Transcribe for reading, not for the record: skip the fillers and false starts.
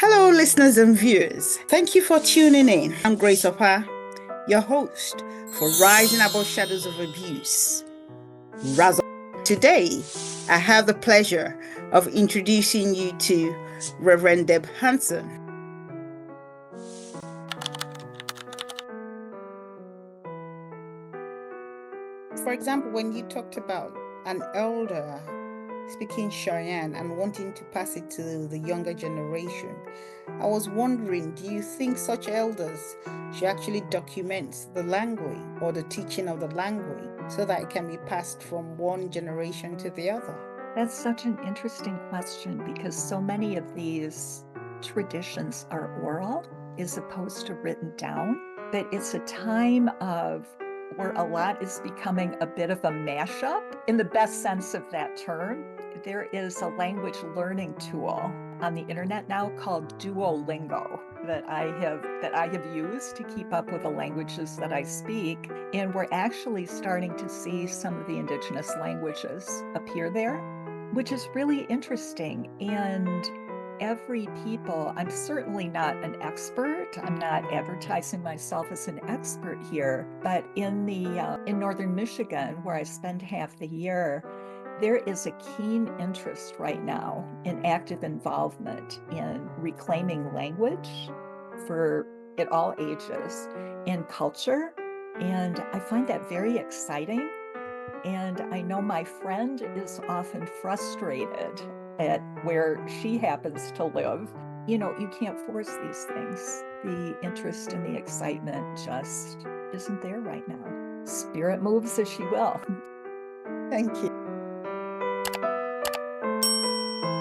Hello, listeners and viewers. Thank you for tuning in. I'm Grace Ovba, your host for Rising Above Shadows of Abuse. Today, I have the pleasure of introducing you to Reverend Deb Hansen. For example, when you talked about an elder speaking Cheyenne and wanting to pass it to the younger generation, I was wondering, do you think such elders should actually document the language or the teaching of the language so that it can be passed from one generation to the other? That's such an interesting question because so many of these traditions are oral as opposed to written down. But it's a time of where a lot is becoming a bit of a mashup in the best sense of that term. There is a language learning tool on the internet now called Duolingo that I have used to keep up with the languages that I speak. And we're actually starting to see some of the indigenous languages appear there, which is really interesting. And I'm certainly not an expert. I'm not advertising myself as an expert here, but in northern Michigan, where I spend half the year, there is a keen interest right now in active involvement in reclaiming language at all ages in culture. And I find that very exciting. And I know my friend is often frustrated at where she happens to live. You can't force these things. The interest and the excitement just isn't there right now. Spirit moves as she will. Thank you.